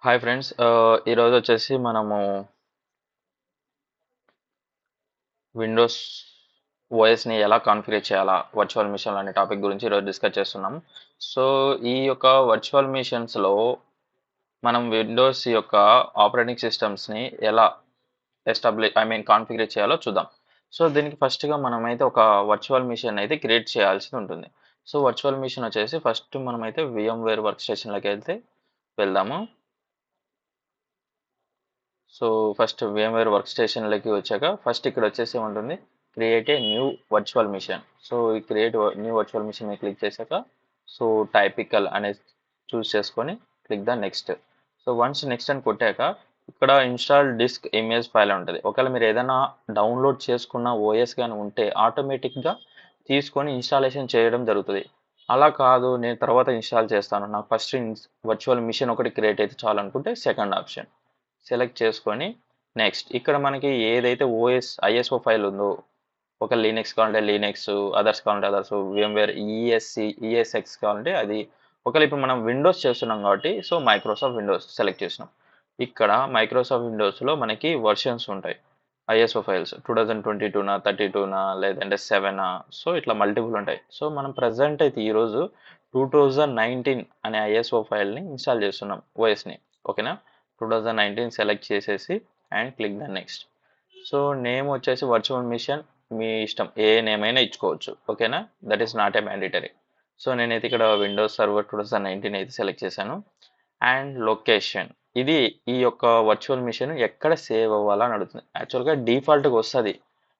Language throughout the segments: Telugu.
హాయ్ ఫ్రెండ్స్, ఈరోజు వచ్చేసి మనము విండోస్ ఓఎస్ని ఎలా కాన్ఫిగర్ చేయాలా వర్చువల్ మిషన్ అనే టాపిక్ గురించి ఈరోజు డిస్కస్ చేస్తున్నాం. సో ఈ యొక్క వర్చువల్ మిషన్స్లో మనం విండోస్ యొక్క ఆపరేటింగ్ సిస్టమ్స్ని ఎలా కాన్ఫిగర్ చేయాలో చూద్దాం. సో దీనికి ఫస్ట్గా మనమైతే ఒక వర్చువల్ మిషన్ అయితే క్రియేట్ చేయాల్సి ఉంటుంది. సో వర్చువల్ మిషన్ వచ్చేసి ఫస్ట్ మనమైతే VMware వర్క్ స్టేషన్లోకి అయితే వెళ్దాము. సో ఫస్ట్ VMware వర్క్ స్టేషన్లోకి వచ్చాక ఫస్ట్ ఇక్కడ వచ్చేసి ఉంటుంది create a new virtual machine. So ఈ క్రియేట్ న్యూ వర్చువల్ మిషన్ మీద క్లిక్ చేశాక సో టైపికల్ అనేది చూస్ చేసుకొని click the next. So once next అని కొట్టాక ఇక్కడ ఇన్స్టాల్ డిస్క్ ఇమేజ్ ఫైల్ ఉంటుంది. ఒకవేళ మీరు ఏదైనా డౌన్లోడ్ చేసుకున్న ఓఎస్ కానీ ఉంటే ఆటోమేటిక్గా తీసుకొని ఇన్స్టాలేషన్ చేయడం జరుగుతుంది. అలా కాదు, నేను తర్వాత ఇన్స్టాల్ చేస్తాను, నాకు ఫస్ట్ వర్చువల్ మిషన్ ఒకటి క్రియేట్ అయితే చాలనుకుంటే సెకండ్ ఆప్షన్ సెలెక్ట్ చేసుకొని నెక్స్ట్. ఇక్కడ మనకి ఏదైతే ఐఎస్ఓ ఫైల్ ఉందో, ఒక లీనెక్స్ కావాలంటే లీనెక్స్, అదర్స్ కావాలంటే అదర్స్, VMware ఈఎస్ఎక్స్ కావాలంటే అది. ఒకవేళ ఇప్పుడు మనం విండోస్ చేస్తున్నాం కాబట్టి సో మైక్రోసాఫ్ట్ విండోస్ సెలెక్ట్ చేసినాం. ఇక్కడ మైక్రోసాఫ్ట్ విండోస్లో మనకి వర్షన్స్ ఉంటాయి, ఐఎస్ఓ ఫైల్స్ 2022నా 32నా లేదంటే 7నా, సో ఇట్లా మల్టిపుల్ ఉంటాయి. సో మనం ప్రజెంట్ అయితే ఈరోజు 2019 అనే ఐఎస్ఓ ఫైల్ని ఇన్స్టాల్ చేస్తున్నాం ఓఎస్ని. ఓకేనా, 2019 సెలెక్ట్ చేసేసి and click the next. So name వచ్చేసి వర్చువల్ మిషన్ మీ ఇష్టం, ఏ నేమ్ అయినా ఇచ్చుకోవచ్చు. ఓకేనా, that is not a mandatory. So నేనైతే ఇక్కడ విండోస్ సర్వర్ 2019 అయితే సెలెక్ట్ చేశాను. అండ్ లొకేషన్, ఇది ఈ యొక్క వర్చువల్ మిషన్ ఎక్కడ సేవ్ అవ్వాలని అడుగుతుంది. యాక్చువల్గా డిఫాల్ట్గా వస్తుంది,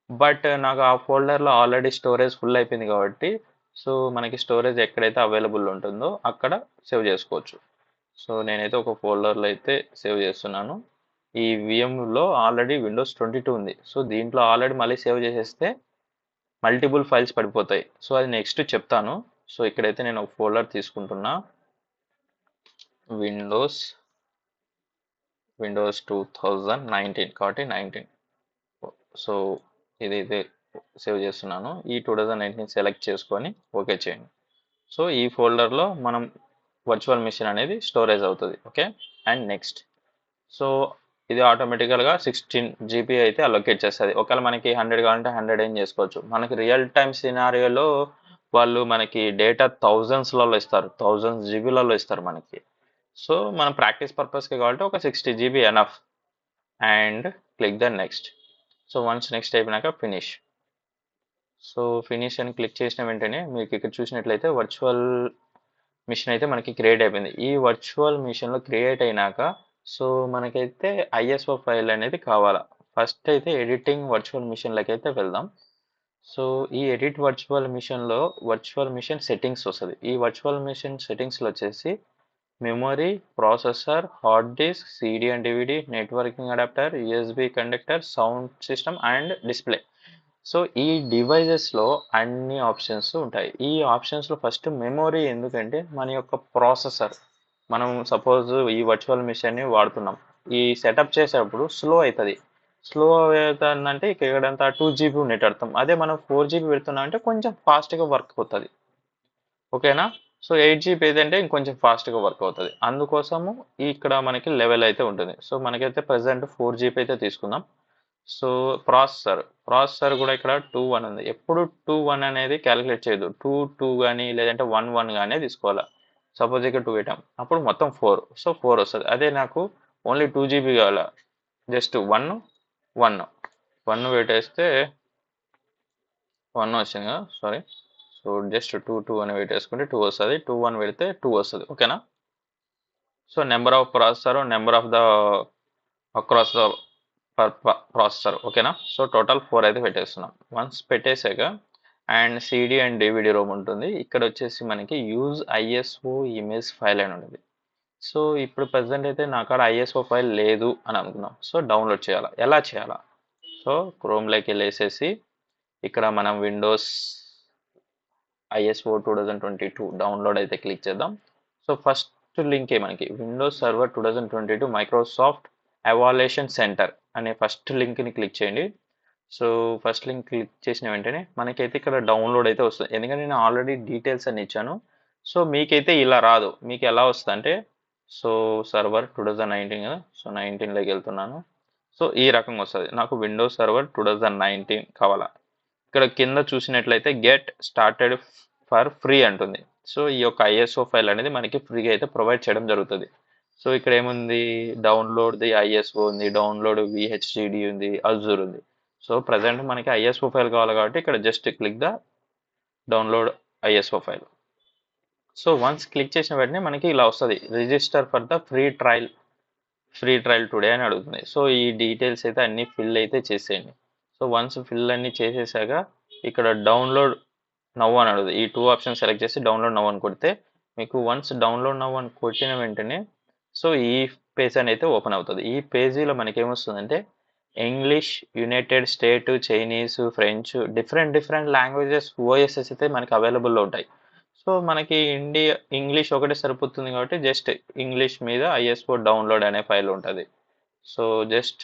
బట్ నాకు ఆ ఫోల్డర్లో ఆల్రెడీ స్టోరేజ్ ఫుల్ అయిపోయింది కాబట్టి సో మనకి స్టోరేజ్ ఎక్కడైతే అవైలబుల్ ఉంటుందో అక్కడ సేవ్ చేసుకోవచ్చు. సో నేనైతే ఒక ఫోల్డర్లో అయితే సేవ్ చేస్తున్నాను. ఈ విఎంలో ఆల్రెడీ విండోస్ 22 ఉంది. సో దీంట్లో ఆల్రెడీ మళ్ళీ సేవ్ చేసేస్తే మల్టిపుల్ ఫైల్స్ పడిపోతాయి. సో అది నెక్స్ట్ చెప్తాను. సో ఇక్కడైతే నేను ఒక ఫోల్డర్ తీసుకుంటున్నా, విండోస్ 2019 కాబట్టి 19. సో ఇదైతే సేవ్ చేస్తున్నాను. ఈ 2019 సెలెక్ట్ చేసుకొని ఓకే చేయండి. సో ఈ ఫోల్డర్లో మనం వర్చువల్ మిషన్ అనేది స్టోరేజ్ అవుతుంది. Okay, and next. సో ఇది ఆటోమేటికల్గా 16 GB అయితే అలొకేట్ చేస్తుంది. ఒకవేళ మనకి 100 కావాలంటే 100 ఏం చేసుకోవచ్చు. మనకి రియల్ టైమ్ సినారియోలో వాళ్ళు మనకి డేటా థౌజండ్స్లలో ఇస్తారు, 1000 జీబీలలో ఇస్తారు మనకి. సో మనం ప్రాక్టీస్ పర్పస్కి కావాలంటే ఒక 60 GB enough. And click the next. So once next అయిపోయినాక ఫినిష్. సో ఫినిష్ అని క్లిక్ చేసిన వెంటనే మీకు ఇక్కడ చూసినట్లయితే వర్చువల్ మిషన్ అయితే మనకి క్రియేట్ అయిపోయింది. ఈ వర్చువల్ మిషన్లో క్రియేట్ అయినాక సో మనకైతే ఐఎస్ఓ ఫైల్ అనేది కావాలా. ఫస్ట్ అయితే ఎడిటింగ్ వర్చువల్ మిషన్లకి అయితే వెళ్దాం. సో ఈ ఎడిట్ వర్చువల్ మిషన్లో వర్చువల్ మిషన్ సెట్టింగ్స్ వస్తుంది. ఈ వర్చువల్ మిషన్ సెట్టింగ్స్లో వచ్చేసి memory, processor, hard disk, CD and DVD, networking adapter, USB conductor, sound system and display. So ఈ డివైజెస్లో అన్ని ఆప్షన్స్ ఉంటాయి. ఈ ఆప్షన్స్లో ఫస్ట్ మెమొరీ, ఎందుకంటే మన యొక్క ప్రాసెసర్, మనం సపోజ్ ఈ వర్చువల్ మిషన్ని వాడుతున్నాం, ఈ సెటప్ చేసేటప్పుడు స్లో అవుతుంది. స్లో అవుతుందంటే ఇక్కడంతా 2 GB నెట్ అర్థం. అదే మనం 4 GB పెడుతున్నాం అంటే కొంచెం ఫాస్ట్గా వర్క్ అవుతుంది. ఓకేనా, సో 8 GB ఏదంటే ఇంకొంచెం ఫాస్ట్గా వర్క్ అవుతుంది. అందుకోసము ఇక్కడ మనకి లెవెల్ అయితే ఉంటుంది. సో మనకైతే ప్రజెంట్ 4 GB అయితే తీసుకుందాం. సో ప్రాసెసర్ కూడా ఇక్కడ 2 1 ఉంది. ఎప్పుడు 2 1 అనేది క్యాలిక్యులేట్ చేయదు, 2 2 కానీ లేదంటే 1 1 కానీ తీసుకోవాలా. సపోజ్ ఇక్కడ 2 పెట్టాం, అప్పుడు మొత్తం 4, సో 4 వస్తుంది. అదే నాకు ఓన్లీ 2 GB కావాలా, జస్ట్ 1 1 1 పెట్టేస్తే 1 వచ్చింది కదా, సారీ. సో జస్ట్ 2 2 అని పెట్టేసుకుంటే 2 వస్తుంది, 2 1 పెడితే 2 వస్తుంది. ఓకేనా. So number of processor, number of the across the processor. ఓకేనా, సో టోటల్ 4 అయితే పెట్టేస్తున్నాం. వన్స్ పెట్టేసాక and CD and DVD ROM ఉంటుంది. ఇక్కడ వచ్చేసి మనకి యూజ్ ఐఎస్ఓ ఇమేజ్ ఫైల్ అని ఉంటుంది. సో ఇప్పుడు ప్రజెంట్ అయితే నా కాడ ఐఎస్ఓ ఫైల్ లేదు అని అనుకున్నాం. సో డౌన్లోడ్ చేయాలా, ఎలా చేయాలా? సో క్రోమ్లోకి వెళ్ళేసేసి ఇక్కడ మనం విండోస్ ఐఎస్ఓ 2022 డౌన్లోడ్ అయితే క్లిక్ చేద్దాం. సో ఫస్ట్ లింకే మనకి Windows server 2022 Microsoft evaluation centre అనే ఫస్ట్ లింక్ని క్లిక్ చేయండి. సో ఫస్ట్ లింక్ క్లిక్ చేసిన వెంటనే మనకైతే ఇక్కడ డౌన్లోడ్ అయితే వస్తుంది, ఎందుకంటే నేను ఆల్రెడీ డీటెయిల్స్ అన్ని ఇచ్చాను. సో మీకైతే ఇలా రాదు. మీకు ఎలా వస్తుంది అంటే సో సర్వర్ 2019 కదా, సో 19లోకి వెళ్తున్నాను. సో ఈ రకంగా వస్తుంది నాకు విండోస్ సర్వర్ 2019 కావాలా. ఇక్కడ కింద చూసినట్లయితే గెట్ స్టార్టెడ్ ఫర్ ఫ్రీ అంటుంది. సో ఈ యొక్క ఐఎస్ఓ ఫైల్ అనేది మనకి ఫ్రీగా అయితే ప్రొవైడ్ చేయడం జరుగుతుంది. సో ఇక్కడ ఏముంది, డౌన్లోడ్ ది ఐఎస్ఓ ఉంది, డౌన్లోడ్ విహెచ్డిడి ఉంది, అజూర్ ఉంది. సో ప్రజెంట్ మనకి ఐఎస్ఓ ఫైల్ కావాలి కాబట్టి ఇక్కడ just click the download ISO file. So once click చేసిన వెంటనే మనకి ఇలా వస్తుంది, register for the free trial today అని అడుగుతుంది. సో ఈ డీటెయిల్స్ అయితే అన్ని ఫిల్ అయితే చేసేయండి. సో వన్స్ ఫిల్ అన్ని చేసేసాక ఇక్కడ డౌన్లోడ్ నవ్ అని అడుగుతుంది. ఈ టూ ఆప్షన్ సెలెక్ట్ చేసి డౌన్లోడ్ నవ్ అని కొడితే మీకు వన్స్ డౌన్లోడ్ నవ్ అని కొట్టిన వెంటనే సో ఈ పేజ్ అని అయితే ఓపెన్ అవుతుంది. ఈ పేజీలో మనకి ఏమొస్తుందంటే English, United State, Chinese, French, different languages OSS అయితే మనకి అవైలబుల్లో ఉంటాయి. సో మనకి ఇంగ్లీష్ ఒకటే సరిపోతుంది కాబట్టి జస్ట్ ఇంగ్లీష్ మీద ఐఎస్ఓ డౌన్లోడ్ అనే ఫైల్ ఉంటుంది. సో జస్ట్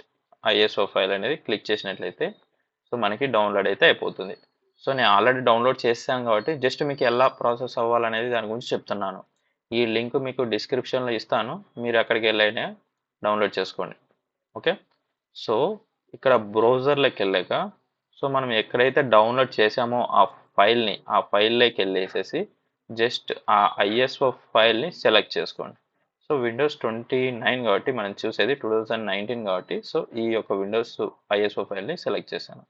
ఐఎస్ఓ ఫైల్ అనేది క్లిక్ చేసినట్లయితే సో మనకి డౌన్లోడ్ అయితే అయిపోతుంది. సో నేను ఆల్రెడీ డౌన్లోడ్ చేశాను కాబట్టి జస్ట్ మీకు ఎలా ప్రాసెస్ అవ్వాలనేది దాని గురించి చెప్తున్నాను. ఈ లింక్ మీకు డిస్క్రిప్షన్లో ఇస్తాను, మీరు అక్కడికి వెళ్ళైనా డౌన్లోడ్ చేసుకోండి. ఓకే. సో ఇక్కడ బ్రౌజర్లోకి వెళ్ళాక సో మనం ఎక్కడైతే డౌన్లోడ్ చేసామో ఆ ఫైల్లోకి వెళ్ళేసేసి జస్ట్ ఆ ఐఎస్ఓ ఫైల్ని సెలెక్ట్ చేసుకోండి. సో విండోస్ 29 కాబట్టి మనం చూసేది 2019 కాబట్టి సో ఈ యొక్క విండోస్ ఐఎస్ఓ ఫైల్ని సెలెక్ట్ చేశాను.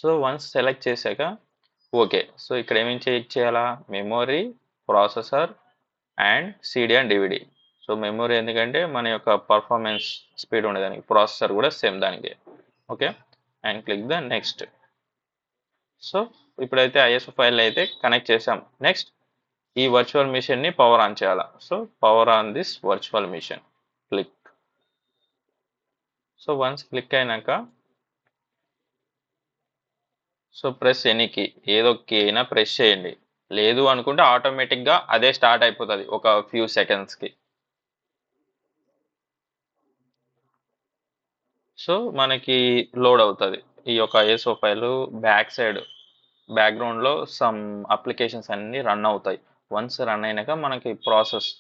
సో వన్స్ సెలెక్ట్ చేశాక ఓకే. సో ఇక్కడ ఏమేమి చెక్ చేయాలా, memory, processor and CD and DVD. So memory ఎందుకంటే మన యొక్క పర్ఫార్మెన్స్ స్పీడ్ ఉండేదానికి, ప్రాసెసర్ కూడా సేమ్ దానికి. Okay. And click the next. So ఇప్పుడైతే ఐఎస్ఓ ఫైల్ అయితే కనెక్ట్ చేసాం. నెక్స్ట్ ఈ వర్చువల్ మిషన్ని పవర్ ఆన్ చేయాలా. So power on this virtual machine, click. So once click అయినాక సో ప్రెస్ ఎనీ కీ, ఏదో కీ అయినా ప్రెస్ చేయండి. లేదు అనుకుంటే ఆటోమేటిక్గా అదే స్టార్ట్ అయిపోతుంది ఒక ఫ్యూ సెకండ్స్కి. సో మనకి లోడ్ అవుతుంది ఈ యొక్క ఐఎస్ఓ ఫైల్. బ్యాక్గ్రౌండ్లో సమ్ అప్లికేషన్స్ అన్నీ రన్ అవుతాయి. వన్స్ రన్ అయినాక మనకి ప్రాసెస్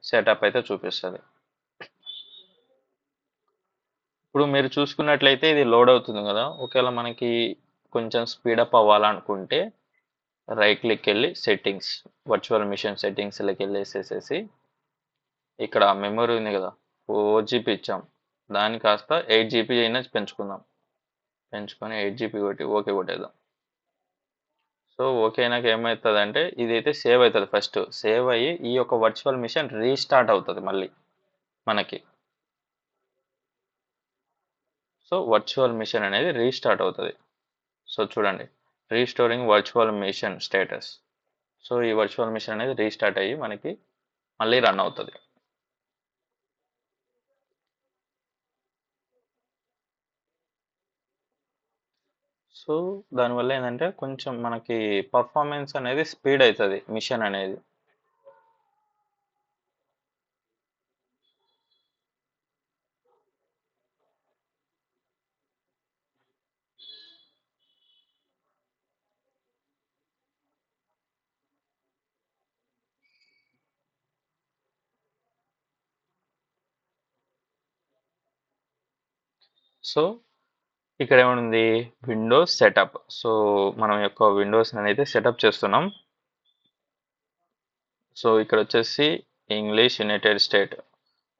సెటప్ అయితే చూపిస్తుంది. ఇప్పుడు మీరు చూసుకున్నట్లయితే ఇది లోడ్ అవుతుంది కదా. ఒకవేళ మనకి కొంచెం స్పీడప్ అవ్వాలనుకుంటే రైట్ క్లిక్ వెళ్ళి సెట్టింగ్స్, వర్చువల్ మిషన్ సెట్టింగ్స్లోకి వెళ్ళేసేసేసి ఇక్కడ మెమరీ ఉంది కదా, 4 GB ఇచ్చాం, దాన్ని కాస్త 8 GB అయినా పెంచుకుందాం. పెంచుకొని 8 GB కొట్టి ఓకే కొట్టేద్దాం. సో ఓకే అయినాక ఏమవుతుందంటే ఇదైతే సేవ్ అవుతుంది. ఫస్ట్ సేవ్ అయ్యి ఈ యొక్క వర్చువల్ మిషన్ రీస్టార్ట్ అవుతుంది మళ్ళీ మనకి. సో వర్చువల్ మిషన్ అనేది రీస్టార్ట్ అవుతుంది. సో చూడండి, restoring virtual machine status. So ఈ వర్చువల్ మిషన్ అనేది రీస్టార్ట్ అయ్యి మనకి మళ్ళీ రన్ అవుతుంది. సో దానివల్ల ఏంటంటే కొంచెం మనకి పర్ఫార్మెన్స్ అనేది స్పీడ్ అవుతుంది మిషన్ అనేది. సో ఇక్కడ ఏముంది, విండోస్ సెటప్. సో మనం యొక్క విండోస్ అనేది సెటప్ చేస్తున్నాం. సో ఇక్కడ వచ్చేసి ఇంగ్లీష్, యునైటెడ్ స్టేట్.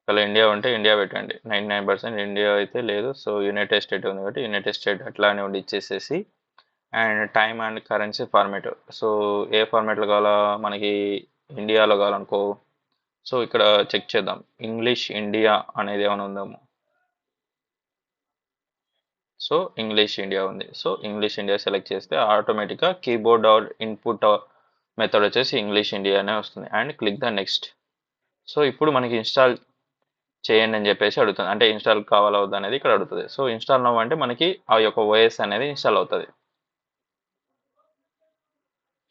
ఒకవేళ ఇండియా ఉంటే ఇండియా పెట్టండి, 99% ఇండియా అయితే లేదు. సో యునైటెడ్ స్టేట్ ఉంది కాబట్టి యునైటెడ్ స్టేట్ అట్లానే ఉండి ఇచ్చేసేసి and time and currency format. So ఏ ఫార్మేట్లో కావాలా మనకి, ఇండియాలో కావాలనుకో. సో ఇక్కడ చెక్ చేద్దాం, ఇంగ్లీష్ ఇండియా అనేది ఏమైనా ఉందేమో. సో ఇంగ్లీష్ ఇండియా ఉంది. సో ఇంగ్లీష్ ఇండియా సెలెక్ట్ చేస్తే ఆటోమేటిక్గా కీబోర్డ్ ఆర్ ఇన్పుట్ మెథడ్ వచ్చేసి ఇంగ్లీష్ ఇండియా అనే వస్తుంది. And click the next. So ఇప్పుడు మనకి ఇన్స్టాల్ చేయండి అని చెప్పేసి అడుగుతుంది, అంటే ఇన్స్టాల్ కావాలా వద్దా అనేది ఇక్కడ అడుగుతుంది. సో ఇన్స్టాల్ నవ్వు అంటే మనకి ఆ యొక్క ఓఎస్ అనేది ఇన్స్టాల్ అవుతుంది.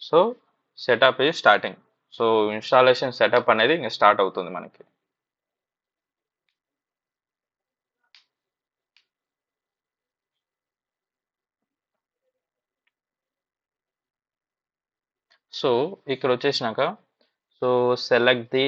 So setup is starting. So installation setup అనేది ఇంకా స్టార్ట్ అవుతుంది మనకి. సో ఇక్కడ వచ్చేసినాక so select the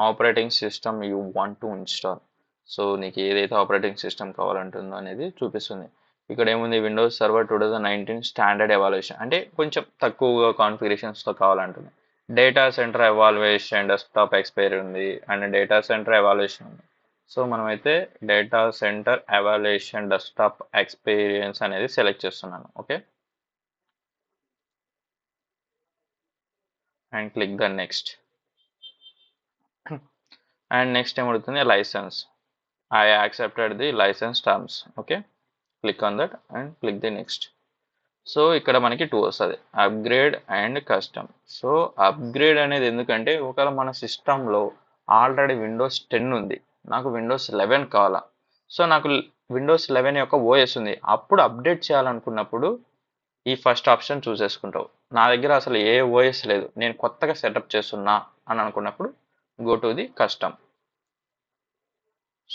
operating system you want to install. So నీకు ఏదైతే ఆపరేటింగ్ సిస్టమ్ కావాలంటుందో అనేది చూపిస్తుంది. ఇక్కడ ఏముంది, విండోస్ సర్వర్ 2019 స్టాండర్డ్ ఎవాల్యుయేషన్, అంటే కొంచెం తక్కువ కాన్ఫిగరేషన్స్తో కావాలంటుంది. Data center evaluation desktop expiry ఉంది అండ్ డేటా సెంటర్ ఎవాల్యుయేషన్ ఉంది. సో మనమైతే data center evaluation desktop experience అనేది సెలెక్ట్ చేస్తున్నాను. Okay, and click the next. And next ఏమవుతుంది, license. I accepted the license terms. Okay, click on that and click the next. So ఇక్కడ మనకి 2 వస్తుంది, upgrade and custom. So upgrade అనేది ఎందుకంటే ఒకవేళ మన సిస్టంలో ఆల్రెడీ విండోస్ 10 ఉంది, నాకు విండోస్ 11 కావాలా. సో నాకు విండోస్ 11 యొక్క ఓఎస్ ఉంది, అప్పుడు అప్డేట్ చేయాలనుకున్నప్పుడు ఈ ఫస్ట్ ఆప్షన్ చూస్ చేసుకుంటావు. నా దగ్గర అసలు ఏ ఓఎస్ లేదు, నేను కొత్తగా సెటప్ చేస్తున్నా అని అనుకున్నప్పుడు go to the custom.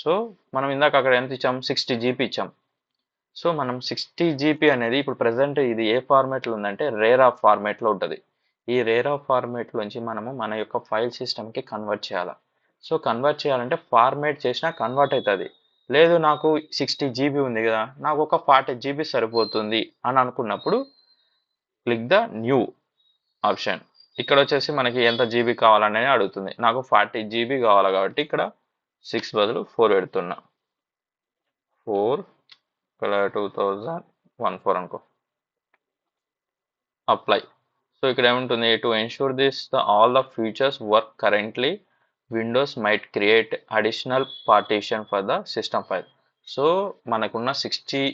So మనం ఇందాక అక్కడ ఎంత ఇచ్చాం, 60 GB ఇచ్చాం. సో మనం 60 GB అనేది ఇప్పుడు ప్రజెంట్ ఇది ఏ ఫార్మేట్లో ఉందంటే రేర్ ఆఫ్ ఫార్మేట్లో ఉంటుంది. ఈ రేర్ ఆఫ్ ఫార్మేట్లోంచి మనము మన యొక్క ఫైల్ సిస్టమ్కి కన్వర్ట్ చేయాలి. సో కన్వర్ట్ చేయాలంటే ఫార్మేట్ చేసినా కన్వర్ట్ అవుతుంది. లేదు నాకు 60 GB ఉంది కదా, నాకు ఒక 40 GB సరిపోతుంది అని అనుకున్నప్పుడు క్లిక్ ద న్యూ ఆప్షన్. ఇక్కడ వచ్చేసి మనకి ఎంత జీబీ కావాలనేది అడుగుతుంది. నాకు 40 GB కావాలి కాబట్టి ఇక్కడ 6 బదులు 4 పెడుతున్నా. 4 ఇక్కడ 2014 అనుకో. అప్లై. సో ఇక్కడ ఏముంటుంది, to ensure this all the features work currently Windows might create additional partition for the system file. So మనకున్న 60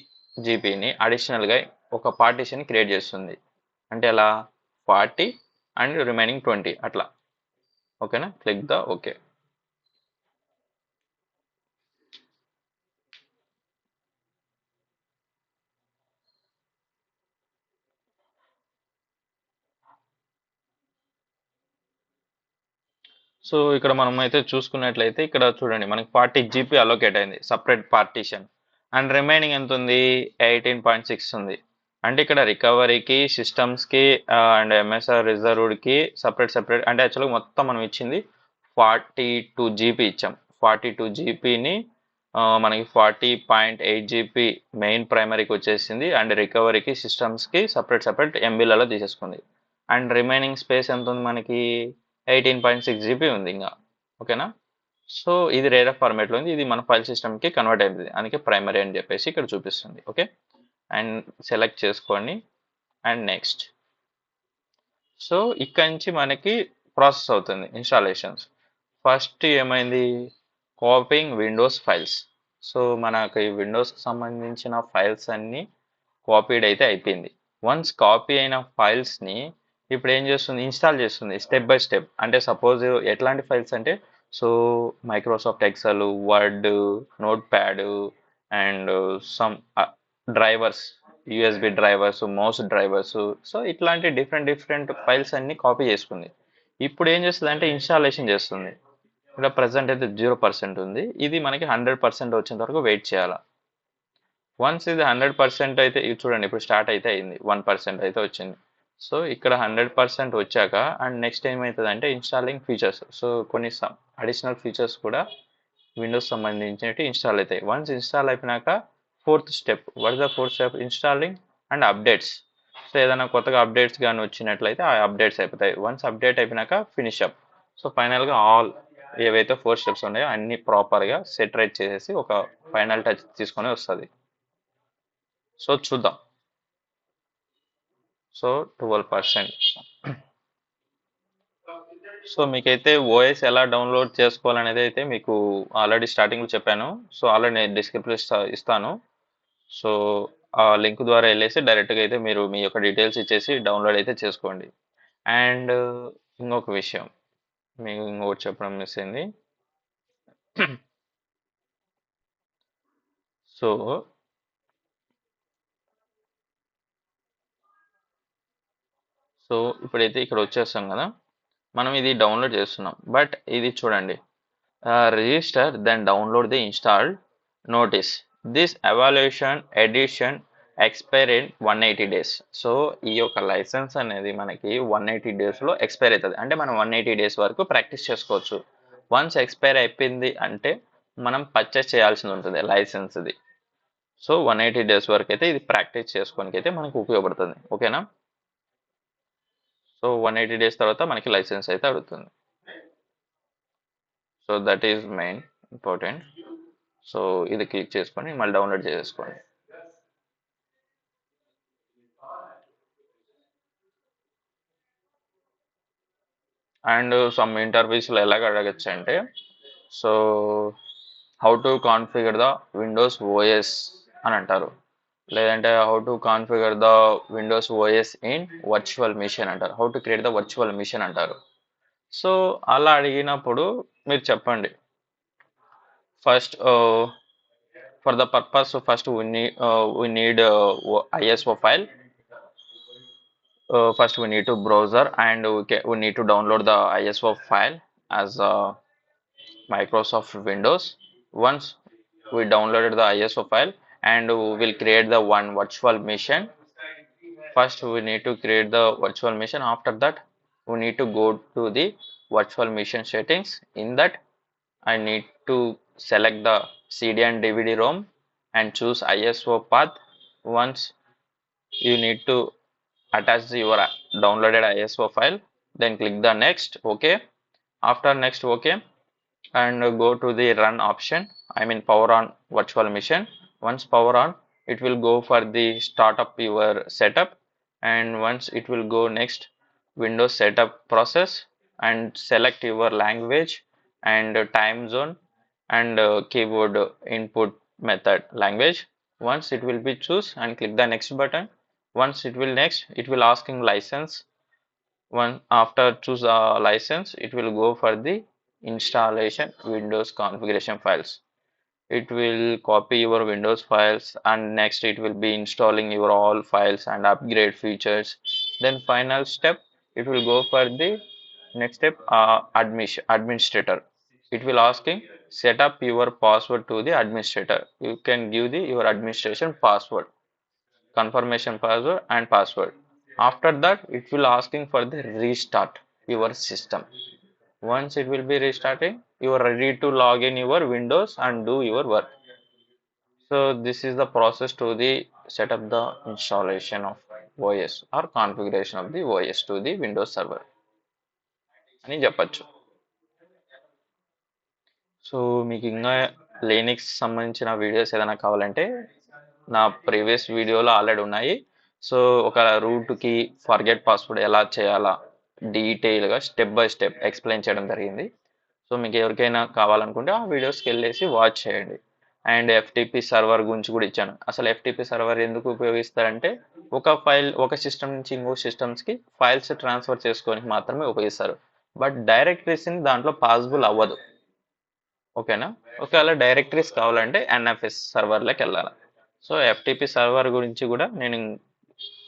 GBని అడిషనల్గా ఒక పార్టీషన్ క్రియేట్ చేస్తుంది. అంటే ఎలా, 40 అండ్ రిమైనింగ్ 20 అట్లా. ఓకేనా, క్లిక్ ద ఓకే. సో ఇక్కడ మనం అయితే చూసుకున్నట్లయితే ఇక్కడ చూడండి మనకి 40 GB అలోకేట్ అయింది సపరేట్ పార్టీషన్, అండ్ రిమైనింగ్ ఎంత ఉంది, 18.6 ఉంది. అంటే ఇక్కడ రికవరీకి, సిస్టమ్స్కి అండ్ ఎంఎస్ఆర్ రిజర్వ్డ్కి సపరేట్ అంటే యాక్చువల్గా మొత్తం మనం ఇచ్చింది 42 GB ఇచ్చాం. 42 GBని మనకి 40.8 GB మెయిన్ ప్రైమరీకి వచ్చేసింది, అండ్ రికవరీకి, సిస్టమ్స్కి సపరేట్ ఎంబీలలో తీసేసుకుంది. అండ్ రిమైనింగ్ స్పేస్ ఎంత ఉంది మనకి, 18.6 GB ఉంది ఇంకా. ఓకేనా, సో ఇది రేర్ ఆఫ్ ఫార్మేట్లో ఉంది, ఇది మన ఫైల్ సిస్టమ్కి కన్వర్ట్ అయింది, అందుకే ప్రైమరీ అని చెప్పేసి ఇక్కడ చూపిస్తుంది. ఓకే, అండ్ సెలెక్ట్ చేసుకోండి అండ్ నెక్స్ట్. సో ఇక్కడ నుంచి మనకి ప్రాసెస్ అవుతుంది ఇన్స్టాలేషన్స్. ఫస్ట్ ఏమైంది, కాపీయింగ్ విండోస్ ఫైల్స్. సో మనకి విండోస్కి సంబంధించిన ఫైల్స్ అన్నీ కాపీడ్ అయితే అయిపోయింది. వన్స్ కాపీ అయిన ఫైల్స్ని ఇప్పుడు ఏం చేస్తుంది, ఇన్స్టాల్ చేస్తుంది స్టెప్ బై స్టెప్. అంటే సపోజ్ ఎట్లాంటి ఫైల్స్ అంటే, so Microsoft Excel, word, note pad and some drivers, USB drivers, mouse drivers, so ఇట్లాంటి డిఫరెంట్ ఫైల్స్ అన్ని కాపీ చేసుకుంది. ఇప్పుడు ఏం చేస్తుంది అంటే ఇన్స్టాలేషన్ చేస్తుంది. ఇక్కడ ప్రజెంట్ అయితే 0% ఉంది, ఇది మనకి 100% వచ్చేంత వరకు వెయిట్ చేయాలి. వన్స్ ఇది 100% అయితే ఇది చూడండి ఇప్పుడు స్టార్ట్ అయితే అయింది, 1% అయితే వచ్చింది. సో ఇక్కడ 100% వచ్చాక అండ్ నెక్స్ట్ ఏమవుతుంది అంటే ఇన్స్టాలింగ్ ఫీచర్స్. సో కొన్ని అడిషనల్ ఫీచర్స్ కూడా విండోస్ సంబంధించినవి ఇన్స్టాల్ అవుతాయి. వన్స్ ఇన్స్టాల్ అయిపోయినాక fourth step, what is the fourth step, installing and updates. So ఏదైనా కొత్తగా అప్డేట్స్ కానీ వచ్చినట్లయితే ఆ అప్డేట్స్ అయిపోతాయి. వన్స్ అప్డేట్ అయిపోయినాక ఫినిష్ అప్. సో ఫైనల్గా ఆల్ ఏవైతే 4 స్టెప్స్ ఉన్నాయో అన్ని ప్రాపర్గా సెట్ రైట్ చేసేసి ఒక ఫైనల్ టచ్ తీసుకొని వస్తుంది. సో చూద్దాం. సో 12%. సో మీకైతే ఓఎస్ ఎలా డౌన్లోడ్ చేసుకోవాలనేది అయితే మీకు ఆల్రెడీ స్టార్టింగ్లో చెప్పాను. సో ఆల్రెడీ నేను డిస్క్రిప్షన్ ఇస్తాను. సో ఆ లింక్ ద్వారా వెళ్ళేసి డైరెక్ట్గా అయితే మీరు మీ యొక్క డీటెయిల్స్ ఇచ్చేసి డౌన్లోడ్ అయితే చేసుకోండి. అండ్ ఇంకొక విషయం మీకు ఇంకొకటి చెప్పడం మిస్ అయింది. సో ఇప్పుడైతే ఇక్కడ వచ్చేస్తాం కదా, మనం ఇది డౌన్లోడ్ చేస్తున్నాం. బట్ ఇది చూడండి, register then download the installed notice this evaluation edition expire in 180 days. So ఈ యొక్క లైసెన్స్ అనేది మనకి 180 daysలో ఎక్స్పైర్ అవుతుంది. అంటే మనం 180 days వరకు ప్రాక్టీస్ చేసుకోవచ్చు. వన్స్ ఎక్స్పైర్ అయిపోయింది అంటే మనం పర్చేస్ చేయాల్సి ఉంటుంది లైసెన్స్ది. సో 180 days వరకు అయితే ఇది ప్రాక్టీస్ చేసుకోనికి అయితే మనకు ఉపయోగపడుతుంది. ఓకేనా? సో 180 days తర్వాత మనకి లైసెన్స్ అయితే అడుగుతుంది. So that is main important. So ఇది క్లిక్ చేసుకొని మళ్ళీ డౌన్లోడ్ చేసుకోండి. అండ్ సమ్ ఇంటర్వ్యూస్లో ఎలాగ అడగచ్చు అంటే, so how to configure the Windows OS అని అంటారు, లేదంటే how to configure the Windows OS in virtual machine అంటారు, how to create the virtual machine అంటారు. సో అలా అడిగినప్పుడు మీరు చెప్పండి, first for the purpose first we need ISO file. First we need to browser and we need to download the ISO file as Microsoft Windows. Once we downloaded the ISO file and we will create the one virtual machine. First we need to create the virtual machine. After that we need to go to the virtual machine settings. In that I need to select the CD and DVD ROM and choose ISO path. Once you need to attach your downloaded ISO file, then click the next. Okay, after next okay, and go to the run option, I mean power on virtual machine. Once power on, it will go for the startup your setup, and once it will go next Windows setup process and select your language and time zone and keyboard input method language. Once it will be choose and click the next button. Once it will next, it will asking license. One after choose a license, it will go for the installation Windows configuration files. It will copy your Windows files and next it will be installing your all files and upgrade features. Then final step, it will go for the next step, administrator. It will asking set up your password to the administrator. You can give the your administration password, confirmation password and password. After that it will asking for the restart your system. Once it will be restarting, you are ready to log in your Windows and do your work. So this is the process to the set up the installation of OS or configuration of the OS to the Windows server అని చెప్పచ్చు. సో మీకు ఇంకా Linux సంబంధించిన వీడియోస్ ఏదైనా కావాలంటే నా ప్రీవియస్ వీడియోలో ఆల్రెడీ ఉన్నాయి. సో ఒక రూట్కి ఫర్గెట్ పాస్వర్డ్ ఎలా చేయాలా డీటెయిల్గా స్టెప్ బై స్టెప్ ఎక్స్ప్లెయిన్ చేయడం జరిగింది. సో మీకు ఎవరికైనా కావాలనుకుంటే ఆ వీడియోస్కి వెళ్ళేసి వాచ్ చేయండి. అండ్ ఎఫ్టిపి సర్వర్ గురించి కూడా ఇచ్చాను. అసలు ఎఫ్టిపి సర్వర్ ఎందుకు ఉపయోగిస్తారంటే ఒక ఫైల్ ఒక సిస్టమ్ నుంచి ఇంకో సిస్టమ్స్కి ఫైల్స్ ట్రాన్స్ఫర్ చేసుకోవడానికి మాత్రమే ఉపయోగిస్తారు. బట్ డైరెక్టరీస్ని దాంట్లో పాసిబుల్ అవ్వదు. ఓకేనా? ఒకవేళ డైరెక్టరీస్ కావాలంటే ఎన్ఎఫ్ఎస్ సర్వర్లోకి వెళ్ళాలి. సో ఎఫ్టిపి సర్వర్ గురించి కూడా నేను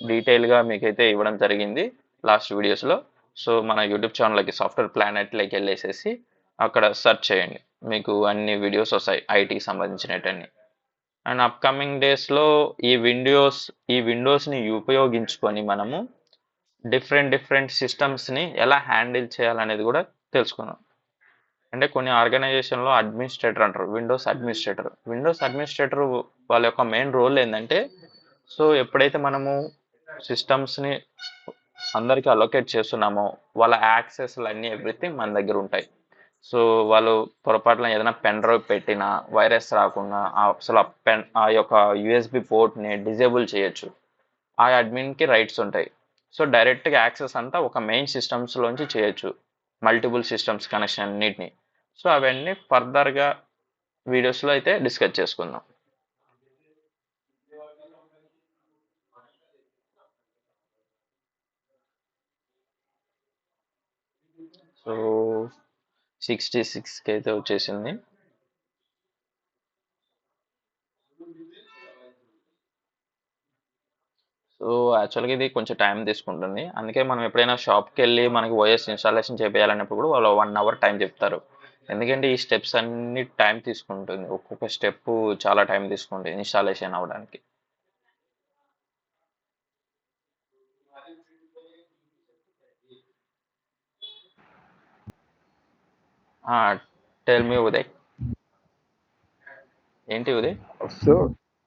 డీటెయిల్గా మీకైతే ఇవ్వడం జరిగింది లాస్ట్ వీడియోస్లో. సో మన యూట్యూబ్ ఛానల్కి సాఫ్ట్వేర్ ప్లానెట్లోకి వెళ్ళేసేసి అక్కడ సెర్చ్ చేయండి, మీకు అన్ని వీడియోస్ వస్తాయి ఐటీకి సంబంధించినవన్నీ. అండ్ అప్కమింగ్ డేస్లో ఈ విండోస్ని ఉపయోగించుకొని మనము డిఫరెంట్ సిస్టమ్స్ని ఎలా హ్యాండిల్ చేయాలనేది కూడా తెలుసుకుందాం. అంటే కొన్ని ఆర్గనైజేషన్లో అడ్మినిస్ట్రేటర్ అంటారు, విండోస్ అడ్మినిస్ట్రేటర్ వాళ్ళ యొక్క మెయిన్ రోల్ ఏంటంటే, సో ఎప్పుడైతే మనము సిస్టమ్స్ని అందరికీ అలొకేట్ చేస్తున్నామో వాళ్ళ యాక్సెస్లు అన్నీ ఎవ్రీథింగ్ మన దగ్గర ఉంటాయి. సో వాళ్ళు పొరపాటున ఏదైనా పెన్ డ్రైవ్ పెట్టినా వైరస్ రాకుండా అసలు ఆ యొక్క యూఎస్బి పోర్ట్ని డిజేబుల్ చేయొచ్చు. ఆ అడ్మిన్కి రైట్స్ ఉంటాయి. సో డైరెక్ట్గా యాక్సెస్ అంతా ఒక మెయిన్ సిస్టమ్స్లోంచి చేయొచ్చు, మల్టిపుల్ సిస్టమ్స్ కనెక్షన్ అన్నిటిని. సో అవన్నీ ఫర్దర్గా వీడియోస్లో అయితే డిస్కస్ చేసుకుందాం. సో 66కి అయితే వచ్చేసింది. సో యాక్చువల్గా ఇది కొంచెం టైం తీసుకుంటుంది. అందుకే మనం ఎప్పుడైనా షాప్కి వెళ్ళి మనకి ఓఎస్ ఇన్స్టాలేషన్ చేయాలన్నప్పుడు కూడా వాళ్ళు 1 hour టైం చెప్తారు. ఎందుకంటే ఈ స్టెప్స్ అన్ని టైం తీసుకుంటుంది, ఒక్కొక్క స్టెప్ చాలా టైం తీసుకుంటుంది ఇన్స్టాలేషన్ అవ్వడానికి. టెల్ మీ ఉదయ్, ఏంటి ఉదయ్? సో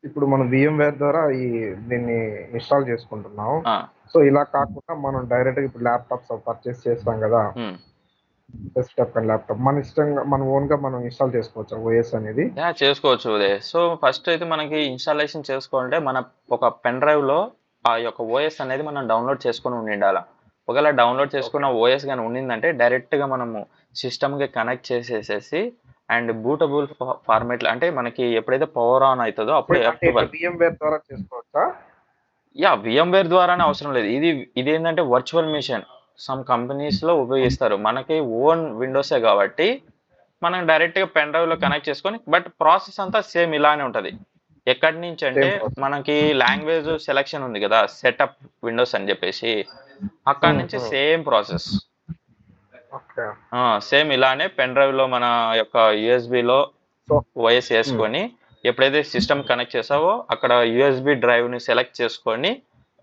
ఇప్పుడు మనం VMware ద్వారా దీన్ని ఇన్స్టాల్ చేసుకుంటున్నాం. ఆ, సో ఇలా కాకుండా మనం డైరెక్ట్గా ఇప్పుడు ల్యాప్టాప్స్ పర్చేస్ చేస్తాం కదా, ఉమ్. డెస్క్టాప్ అండ్ ల్యాప్టాప్ మన ఇష్టంగా మనం ఓన్గా మనం ఇన్స్టాల్ చేసుకోవచ్చు ఓఎస్ అనేది. యా, చేసుకోవచ్చు ఉదయ్. సో ఫస్ట్ అయితే మనకి ఇన్స్టాలేషన్ చేసుకోవాలంటే మన ఒక పెన్ డ్రైవ్లో ఆ యొక్క ఓఎస్ అనేది మనం డౌన్లోడ్ చేసుకొని ఉండాలి. ఒకవేళ డౌన్లోడ్ ఓకే. చేసుకున్న ఓఎస్ కానీ ఉండిందంటే డైరెక్ట్గా మనము సిస్టమ్కి కనెక్ట్ చేసేసేసి అండ్ బూటబుల్ ఫార్మేట్లో, అంటే మనకి ఎప్పుడైతే పవర్ ఆన్ అవుతుందో అప్పుడు అంటే ఇట్లా F12. VMware ద్వారా చేసుకోవచ్చా? యా, VMware ద్వారానే అవసరం లేదు. ఇది ఏంటంటే వర్చువల్ మిషన్ సమ్ కంపెనీస్లో ఉపయోగిస్తారు. మనకి ఓన్ విండోసే కాబట్టి మనం డైరెక్ట్గా పెన్ డ్రైవ్లో కనెక్ట్ చేసుకొని, బట్ ప్రాసెస్ అంతా సేమ్ ఇలానే ఉంటుంది. ఎక్కడి నుంచి అంటే సేమ్ ప్రాసెస్. మనకి లాంగ్వేజ్ సెలెక్షన్ ఉంది కదా, సెటప్ విండోస్ అని చెప్పేసి, అక్కడి నుంచి సేమ్ ప్రాసెస్. ఓకే. సేమ్ ఇలానే పెన్ డ్రైవ్లో మన యొక్క యూఎస్బిలో సో ఓఎస్ వేసుకొని, ఎప్పుడైతే సిస్టమ్ కనెక్ట్ చేసావో అక్కడ యూఎస్బి డ్రైవ్ని సెలెక్ట్ చేసుకొని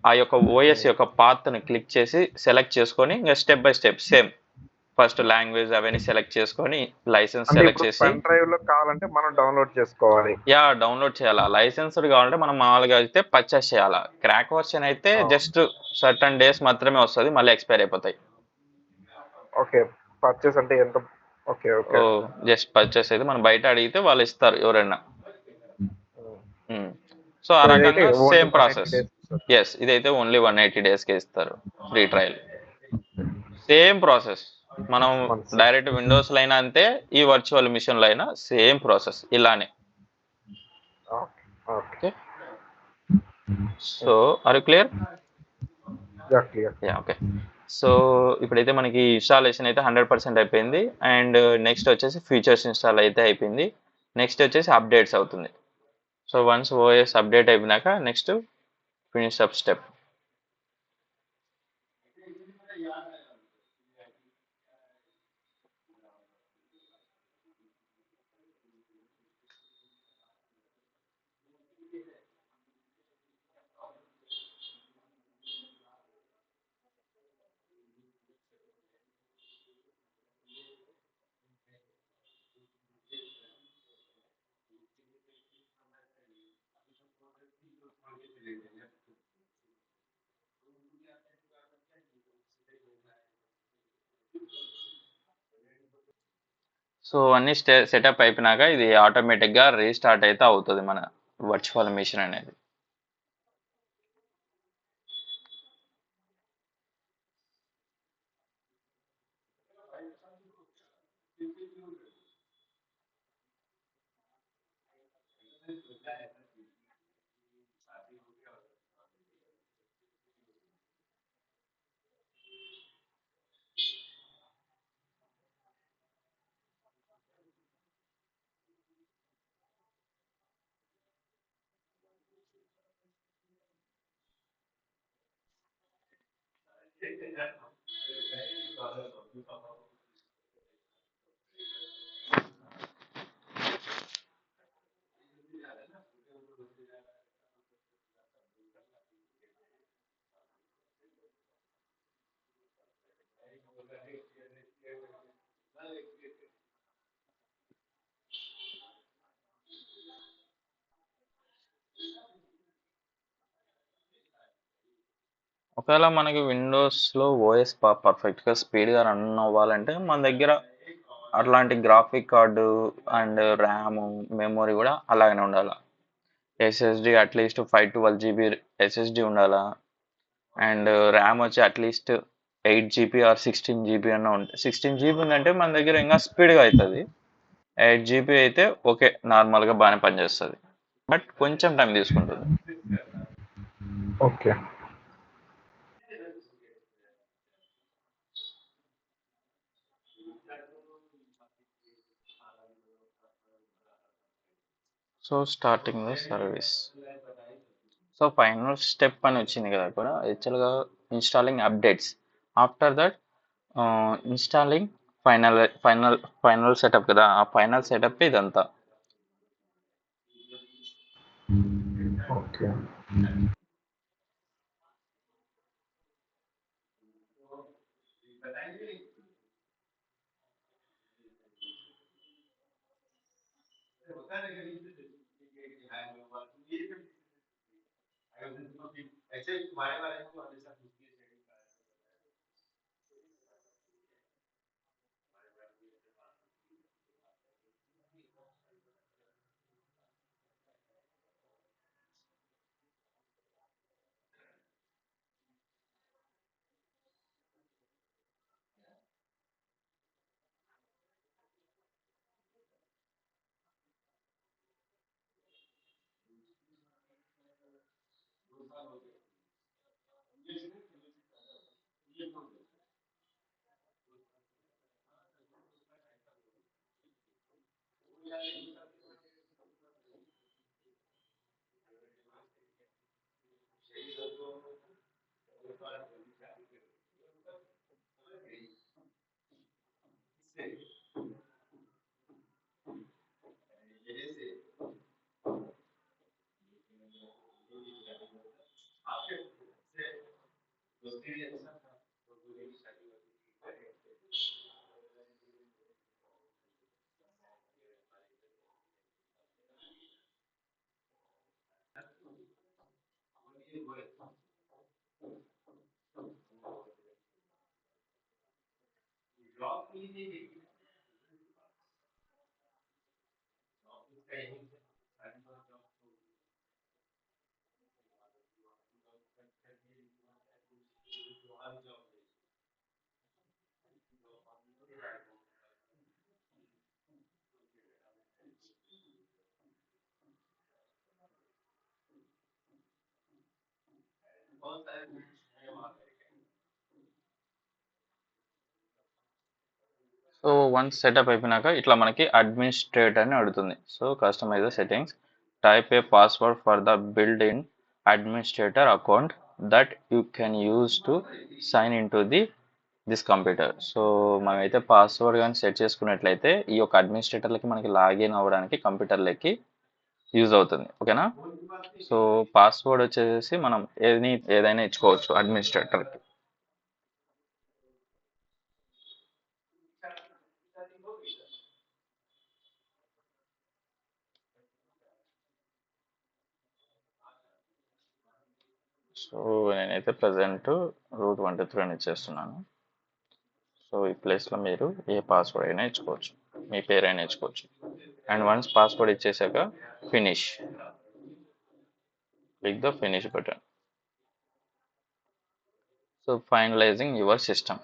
ఆ యొక్క ఓఎస్ యొక్క పాత్ని క్లిక్ చేసి సెలెక్ట్ చేసుకొని ఇంకా step by step same first language అవన్నీ సెలెక్ట్ చేసుకొని లైసెన్స్ అంటే సెలెక్ట్ ఇప్పుడు చేసి, పెన్ డ్రైవ్ లో కావాలంటే మనం డౌన్లోడ్ చేసుకోవాలి. యా, డౌన్లోడ్ చేయాలా. లైసెన్స్డ్ కావాలంటే మనం మామూలుగా అయితే పర్చేస్ చేయాలా. క్రాక్ వర్షన్ అయితే జస్ట్ సర్టన్ డేస్ మాత్రమే వస్తుంది, మళ్ళీ ఎక్స్పైర్ అయిపోతాయి. ఓకే. పర్చేస్ అంటే ఎంత? ఓకే. ఓ, ఓకే. జస్ట్ పర్చేస్ అయితే మనం బయట అడిగితే వాళ్ళు ఇస్తారు ఎవరైనా. సో ఆ సో ఇదైతే రకంగా ఓన్లీ సేమ్ 180 ప్రాసెస్. డేస్ ఇస్తారు. ఎస్, ఇదైతే ఓన్లీ 180 డేస్కే ఇస్తారు ఫ్రీ ట్రయల్. Same process. మనం మంత్స్. డైరెక్ట్ విండోస్లో అయినా అంతే, ఈ వర్చువల్ మిషన్లో అయినా సేమ్ ప్రాసెస్ ఇలానే. Okay. Okay. Okay, so are you clear? Yeah, clear. Yeah, okay. So ఇప్పుడైతే మనకి ఇన్స్టాలేషన్ అయితే 100% అయిపోయింది. అండ్ నెక్స్ట్ వచ్చేసి ఫీచర్స్ ఇన్స్టాల్ అయితే అయిపోయింది. నెక్స్ట్ వచ్చేసి అప్డేట్స్ అవుతుంది. సో వన్స్ ఓఎస్ అప్డేట్ అయిపోయినాక next finish up step. So అన్ని సెటప్ అయిపోయినాక ఇది ఆటోమేటిక్గా రీస్టార్ట్ అయితే అవుతుంది మన వర్చువల్ మిషన్ అనేది. ఒకవేళ మనకి విండోస్లో ఓఎస్ పర్ఫెక్ట్గా స్పీడ్గా రన్ అవ్వాలంటే మన దగ్గర అట్లాంటి graphic card and RAM memory కూడా అలాగనే ఉండాలి. ఎస్ఎస్డి అట్లీస్ట్ 512 GB ఎస్ఎస్డి ఉండాలా. అండ్ ర్యామ్ వచ్చి అట్లీస్ట్ 8 GB ఆర్ 16 GB అన్న ఉంటుంది. 16 GB ఉందంటే మన దగ్గర ఇంకా స్పీడ్గా అవుతుంది. 8 GB అయితే ఓకే, నార్మల్గా బాగానే పనిచేస్తుంది, బట్ కొంచెం టైం తీసుకుంటుంది. Okay. So starting the service. So final step అని వచ్చింది కదా అక్కడ, యాక్చువల్గా installing updates. After that installing final final final setup కదా, ఆ ఫైనల్ సెటప్ ఇదంతా. ఓకే. సో వన్స్ సెటప్ అయిపోయినాక ఇట్లా మనకి అడ్మినిస్ట్రేటర్ అని అడుగుతుంది. So customize the settings, type a password for the built in administrator account that you can use to sign in to this computer. So మనమైతే పాస్వర్డ్ కానీ సెట్ చేసుకున్నట్లయితే ఈ యొక్క అడ్మినిస్ట్రేటర్లకి మనకి లాగిన్ అవ్వడానికి కంప్యూటర్లకి యూజ్ అవుతుంది. ఓకేనా? సో పాస్వర్డ్ వచ్చేసి మనం ఏదైనా ఇచ్చుకోవచ్చు అడ్మినిస్ట్రేటర్కి. సో నేనైతే ప్రజెంట్ root23 అని ఇచ్చేస్తున్నాను. సో ఈ ప్లేస్లో మీరు ఏ పాస్వర్డ్ అయినా ఇచ్చుకోవచ్చు, మీ పేరైనా ఇచ్చుకోవచ్చు. అండ్ వన్స్ పాస్వర్డ్ ఇచ్చేసాక finish, click the finish button. So finalizing your system.